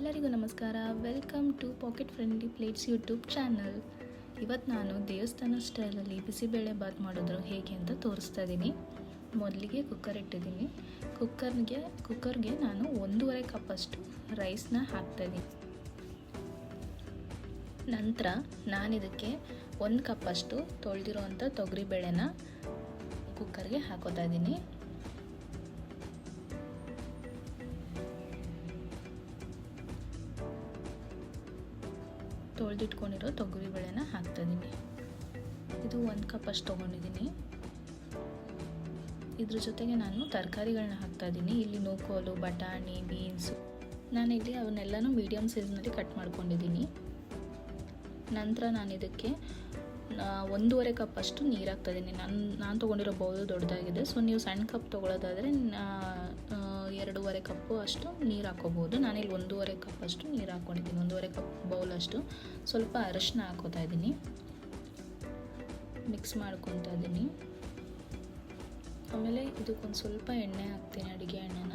ಎಲ್ಲರಿಗೂ ನಮಸ್ಕಾರ. Welcome to pocket friendly plates YouTube channel. ಇವತ್ತು ನಾನು ದೇವಸ್ಥಾನ ಸ್ಟೈಲಲ್ಲಿ ಬಿಸಿಬೇಳೆ ಬಾತ್ ಮಾಡೋದು ಹೇಗೆ ಅಂತ ತೋರಿಸ್ತಾ ಇದ್ದೀನಿ. ಮೊದಲಿಗೆ ಕುಕ್ಕರ್ ಇಟ್ಟಿದ್ದೀನಿ. ಕುಕ್ಕರ್ಗೆ ನಾನು 1.5 ಕಪ್ಪಷ್ಟು ರೈಸ್ನ ಹಾಕ್ತಾಯಿದ್ದೀನಿ. ನಂತರ ನಾನಿದಕ್ಕೆ 1 ಕಪ್ಪಷ್ಟು ತೊಳೆದಿರೋವಂಥ ತೊಗರಿಬೇಳೆನ ಕುಕ್ಕರ್ಗೆ ಹಾಕೋತಾ ಇದ್ದೀನಿ. ತೊಳೆದಿಟ್ಕೊಂಡಿರೋ ತೊಗರಿಬೇಳೆನ ಹಾಕ್ತಾಯಿದ್ದೀನಿ. ಇದು 1 ಕಪ್ಪಷ್ಟು ತೊಗೊಂಡಿದ್ದೀನಿ. ಇದ್ರ ಜೊತೆಗೆ ನಾನು ತರಕಾರಿಗಳನ್ನ ಹಾಕ್ತಾಯಿದ್ದೀನಿ. ಇಲ್ಲಿ ನೂಕೋಲು, ಬಟಾಣಿ, ಬೀನ್ಸು, ನಾನಿಲ್ಲಿ ಅವನ್ನೆಲ್ಲನೂ ಮೀಡಿಯಮ್ ಸೈಜ್ನಲ್ಲಿ ಕಟ್ ಮಾಡ್ಕೊಂಡಿದ್ದೀನಿ. ನಂತರ ನಾನು ಇದಕ್ಕೆ 1.5 ಕಪ್ಪಷ್ಟು ನೀರು ಹಾಕ್ತಾಯಿದ್ದೀನಿ. ನಾನು ತೊಗೊಂಡಿರೋ ಬೌಲು ದೊಡ್ಡದಾಗಿದೆ. ಸೊ ನೀವು ಸಣ್ಣ ಕಪ್ ತೊಗೊಳ್ಳೋದಾದರೆ 2.5 ಕಪ್ಪು ಅಷ್ಟು ನೀರು ಹಾಕೋಬೋದು. ನಾನಿಲ್ಲಿ 1.5 ಕಪ್ಪಷ್ಟು ನೀರು ಹಾಕ್ಕೊಂಡಿದ್ದೀನಿ. 1.5 ಕಪ್ ಬೌಲಷ್ಟು. ಸ್ವಲ್ಪ ಅರಶಿನ ಹಾಕೋತಾ ಇದ್ದೀನಿ. ಮಿಕ್ಸ್ ಮಾಡ್ಕೊತಾ ಇದ್ದೀನಿ. ಆಮೇಲೆ ಇದಕ್ಕೊಂದು ಸ್ವಲ್ಪ ಎಣ್ಣೆ ಹಾಕ್ತೀನಿ, ಅಡುಗೆ ಎಣ್ಣೆನ.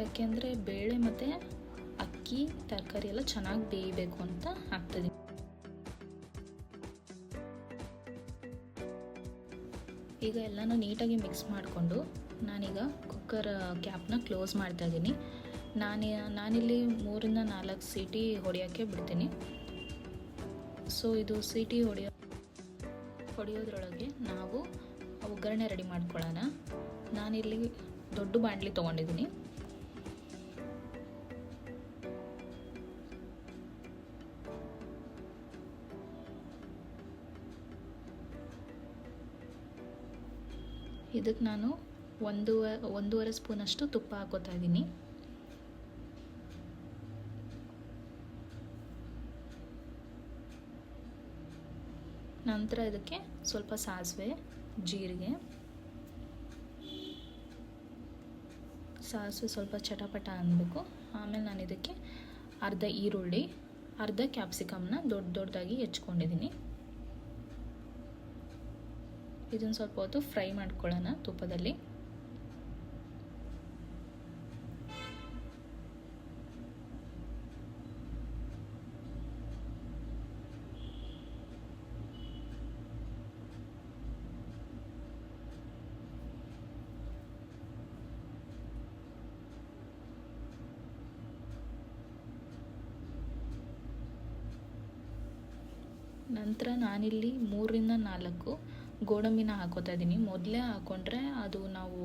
ಯಾಕೆಂದರೆ ಬೇಳೆ ಮತ್ತು ಅಕ್ಕಿ ತರಕಾರಿ ಎಲ್ಲ ಚೆನ್ನಾಗಿ ಬೇಯಬೇಕು ಅಂತ ಹಾಕ್ತಿದ್ದೀನಿ. ಈಗ ಎಲ್ಲನೂ ನೀಟಾಗಿ ಮಿಕ್ಸ್ ಮಾಡಿಕೊಂಡು ನಾನೀಗ ಕುಕ್ಕರ್ ಕ್ಯಾಪ್ನ ಕ್ಲೋಸ್ ಮಾಡ್ತಾ ಇದ್ದೀನಿ. ನಾನಿಲ್ಲಿ 3 ರಿಂದ 4 ಸೀಟಿ ಹೊಡೆಯೋಕ್ಕೆ ಬಿಡ್ತೀನಿ. ಸೊ ಇದು ಸೀಟಿ ಹೊಡೆಯೋದ್ರೊಳಗೆ ನಾವು ಒಗ್ಗರಣೆ ರೆಡಿ ಮಾಡ್ಕೊಳ್ಳೋಣ. ನಾನಿಲ್ಲಿ ದೊಡ್ಡ ಬಾಣಲಿ ತೊಗೊಂಡಿದ್ದೀನಿ. ಇದಕ್ಕೆ ನಾನು 1.5 ಸ್ಪೂನಷ್ಟು ತುಪ್ಪ ಹಾಕೋತಾ ಇದ್ದೀನಿ. ನಂತರ ಇದಕ್ಕೆ ಸ್ವಲ್ಪ ಸಾಸಿವೆ, ಜೀರಿಗೆ, ಸಾಸಿವೆ ಸ್ವಲ್ಪ ಚಟಪಟ ಅನ್ನಬೇಕು. ಆಮೇಲೆ ನಾನು ಇದಕ್ಕೆ ಅರ್ಧ ಈರುಳ್ಳಿ, ಅರ್ಧ ಕ್ಯಾಪ್ಸಿಕಮ್ನ ದೊಡ್ಡದಾಗಿ ಹೆಚ್ಕೊಂಡಿದ್ದೀನಿ. ಇದನ್ನು ಸ್ವಲ್ಪ ಹೊತ್ತು ಫ್ರೈ ಮಾಡ್ಕೊಳ್ಳೋಣ ತುಪ್ಪದಲ್ಲಿ. ನಂತರ ನಾನಿಲ್ಲಿ 3 ರಿಂದ 4 ಗೋಡಂಬಿನ ಹಾಕೋತಾ ಇದ್ದೀನಿ. ಮೊದಲೇ ಹಾಕ್ಕೊಂಡ್ರೆ ಅದು ನಾವು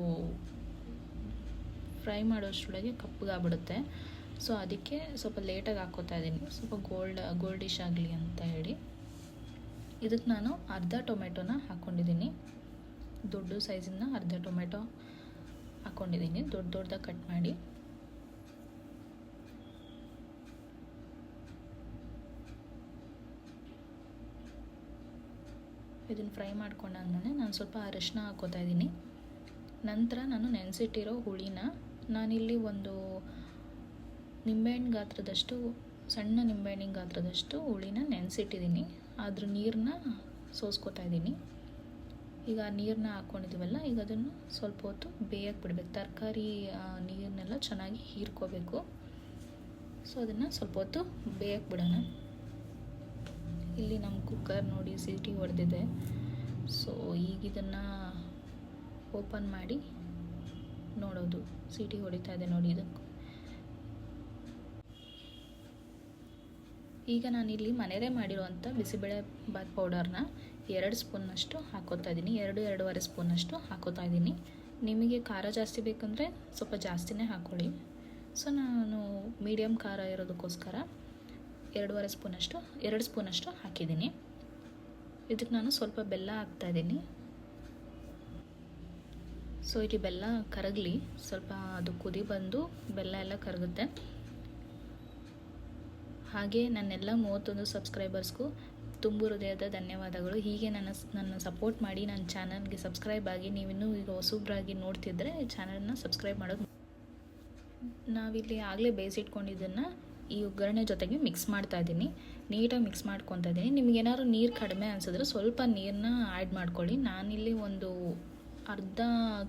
ಫ್ರೈ ಮಾಡೋಷ್ಟರೊಳಗೆ ಕಪ್ಪಗಾಗ್ಬಿಡುತ್ತೆ. ಸೊ ಅದಕ್ಕೆ ಸ್ವಲ್ಪ ಲೇಟಾಗಿ ಹಾಕೋತಾ ಇದ್ದೀನಿ, ಸ್ವಲ್ಪ ಗೋಲ್ಡಿಶ್ ಆಗಲಿ ಅಂತ ಹೇಳಿ. ಇದಕ್ಕೆ ನಾನು ಅರ್ಧ ಟೊಮೆಟೊನ ಹಾಕ್ಕೊಂಡಿದ್ದೀನಿ. ದೊಡ್ಡ ಸೈಜಿಂದ ಅರ್ಧ ಟೊಮೆಟೊ ಹಾಕ್ಕೊಂಡಿದ್ದೀನಿ, ದೊಡ್ಡದಾಗಿ ಕಟ್ ಮಾಡಿ. ಇದನ್ನು ಫ್ರೈ ಮಾಡ್ಕೊಂಡಾದ್ಮೇಲೆ ನಾನು ಸ್ವಲ್ಪ ಅರಿಶಿನ ಹಾಕೋತಾ ಇದ್ದೀನಿ. ನಂತರ ನಾನು ನೆನೆಸಿಟ್ಟಿರೋ ಹುಳಿನ ನಾನಿಲ್ಲಿ ಒಂದು ನಿಂಬೆಹಣ್ಣು ಗಾತ್ರದಷ್ಟು, ಸಣ್ಣ ನಿಂಬೆಹಣ್ಣಿನ ಗಾತ್ರದಷ್ಟು ಹುಳಿನ ನೆನೆಸಿಟ್ಟಿದ್ದೀನಿ. ಅದ್ರ ನೀರನ್ನ ಸೋಸ್ಕೋತಾ ಇದ್ದೀನಿ. ಈಗ ಆ ನೀರನ್ನ ಹಾಕ್ಕೊಂಡಿದ್ದೀವಲ್ಲ, ಈಗ ಅದನ್ನು ಸ್ವಲ್ಪ ಹೊತ್ತು ಬೇಯಕ್ಕೆ ಬಿಡಬೇಕು. ತರಕಾರಿ ನೀರನ್ನೆಲ್ಲ ಚೆನ್ನಾಗಿ ಹೀರ್ಕೋಬೇಕು. ಸೊ ಅದನ್ನು ಸ್ವಲ್ಪ ಹೊತ್ತು ಬೇಯಕ್ಕೆ ಬಿಡೋಣ. ಇಲ್ಲಿ ನಮ್ಮ ಕುಕ್ಕರ್ ನೋಡಿ ಸೀಟಿ ಹೊಡೆದಿದೆ. ಸೊ ಈಗ ಇದನ್ನು ಓಪನ್ ಮಾಡಿ ನೋಡೋದು, ಸೀಟಿ ಹೊಡಿತಾ ಇದೆ ನೋಡಿ. ಇದಕ್ಕೆ ಈಗ ನಾನಿಲ್ಲಿ ಮನೆಯಲ್ಲೇ ಮಾಡಿರುವಂಥ ಬಿಸಿಬೇಳೆ ಬಾತ್ ಪೌಡರ್ನ 2 ಸ್ಪೂನ್ನಷ್ಟು ಹಾಕೋತಾ ಇದ್ದೀನಿ. 2-2.5 ಸ್ಪೂನಷ್ಟು ಹಾಕೋತಾ ಇದ್ದೀನಿ. ನಿಮಗೆ ಖಾರ ಜಾಸ್ತಿ ಬೇಕಂದರೆ ಸ್ವಲ್ಪ ಜಾಸ್ತಿನೇ ಹಾಕ್ಕೊಳ್ಳಿ. ಸೊ ನಾನು ಮೀಡಿಯಮ್ ಖಾರ ಇರೋದಕ್ಕೋಸ್ಕರ 2 ಸ್ಪೂನಷ್ಟು ಹಾಕಿದ್ದೀನಿ. ಇದಕ್ಕೆ ನಾನು ಸ್ವಲ್ಪ ಬೆಲ್ಲ ಹಾಕ್ತಾಯಿದ್ದೀನಿ. ಸೊ ಇಲ್ಲಿ ಬೆಲ್ಲ ಕರಗಲಿ, ಸ್ವಲ್ಪ ಅದು ಕುದಿ ಬಂದು ಬೆಲ್ಲ ಎಲ್ಲ ಕರಗುತ್ತೆ. ಹಾಗೆ ನನ್ನೆಲ್ಲ 31 ಸಬ್ಸ್ಕ್ರೈಬರ್ಸ್ಗೂ ತುಂಬ ಹೃದಯದ ಧನ್ಯವಾದಗಳು. ಹೀಗೆ ನನ್ನ ಸಪೋರ್ಟ್ ಮಾಡಿ ನನ್ನ ಚಾನಲ್ಗೆ ಸಬ್ಸ್ಕ್ರೈಬ್ ಆಗಿ. ನೀವಿನ್ನೂ ಈಗ ಹೊಸಬ್ರಾಗಿ ನೋಡ್ತಿದ್ರೆ ಚಾನಲ್ನ ಸಬ್ಸ್ಕ್ರೈಬ್ ಮಾಡೋದು. ನಾವಿಲ್ಲಿ ಆಗಲೇ ಬೇಯಿಸಿಟ್ಕೊಂಡಿದ್ದನ್ನು ಈ ಒಗ್ಗರಣೆ ಜೊತೆಗೆ ಮಿಕ್ಸ್ ಮಾಡ್ತಾ ಇದ್ದೀನಿ. ನೀಟಾಗಿ ಮಿಕ್ಸ್ ಮಾಡ್ಕೊತಾ ಇದ್ದೀನಿ. ನಿಮಗೇನಾದ್ರು ನೀರು ಕಡಿಮೆ ಅನಿಸಿದ್ರೆ ಸ್ವಲ್ಪ ನೀರನ್ನ ಆ್ಯಡ್ ಮಾಡ್ಕೊಳ್ಳಿ. ನಾನಿಲ್ಲಿ ಒಂದು ಅರ್ಧ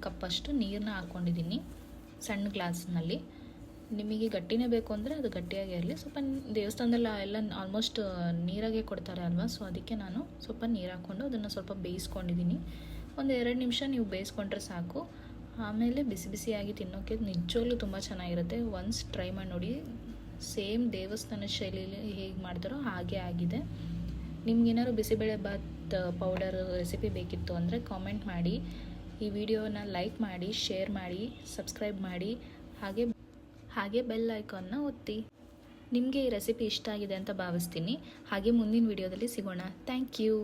ಕಪ್ಪಷ್ಟು ನೀರನ್ನ ಹಾಕ್ಕೊಂಡಿದ್ದೀನಿ ಸಣ್ಣ ಗ್ಲಾಸ್ನಲ್ಲಿ. ನಿಮಗೆ ಗಟ್ಟಿನೇ ಬೇಕು ಅಂದರೆ ಅದು ಗಟ್ಟಿಯಾಗಿ ಇರಲಿ. ಸ್ವಲ್ಪ ದೇವಸ್ಥಾನದಲ್ಲಿ ಎಲ್ಲ ಆಲ್ಮೋಸ್ಟ್ ನೀರಾಗೆ ಕೊಡ್ತಾರೆ ಅಲ್ವಾ, ಸೊ ಅದಕ್ಕೆ ನಾನು ಸ್ವಲ್ಪ ನೀರು ಹಾಕ್ಕೊಂಡು ಅದನ್ನು ಸ್ವಲ್ಪ ಬೇಯಿಸ್ಕೊಂಡಿದ್ದೀನಿ. ಒಂದು 2 ನಿಮಿಷ ನೀವು ಬೇಯಿಸ್ಕೊಂಡ್ರೆ ಸಾಕು. ಆಮೇಲೆ ಬಿಸಿ ಬಿಸಿಯಾಗಿ ತಿನ್ನೋಕ್ಕೆ ನಿಜವಾಗ್ಲೂ ತುಂಬ ಚೆನ್ನಾಗಿರುತ್ತೆ. ಒನ್ಸ್ ಟ್ರೈ ಮಾಡಿ ನೋಡಿ. ಸೇಮ್ ದೇವಸ್ಥಾನ ಶೈಲಿಯಲ್ಲಿ ಹೇಗೆ ಮಾಡ್ತಾರೋ ಹಾಗೆ ಆಗಿದೆ. ನಿಮ್ಗೇನಾದ್ರು ಬಿಸಿಬೇಳೆಬಾತ್ ಪೌಡರ್ ರೆಸಿಪಿ ಬೇಕಿತ್ತು ಅಂದರೆ ಕಾಮೆಂಟ್ ಮಾಡಿ. ಈ ವಿಡಿಯೋನ ಲೈಕ್ ಮಾಡಿ, ಶೇರ್ ಮಾಡಿ, ಸಬ್ಸ್ಕ್ರೈಬ್ ಮಾಡಿ, ಹಾಗೆ ಬೆಲ್ ಐಕಾನ್ನ ಒತ್ತಿ. ನಿಮಗೆ ಈ ರೆಸಿಪಿ ಇಷ್ಟ ಆಗಿದೆ ಅಂತ ಭಾವಿಸ್ತೀನಿ. ಹಾಗೆ ಮುಂದಿನ ವಿಡಿಯೋದಲ್ಲಿ ಸಿಗೋಣ. Thank you.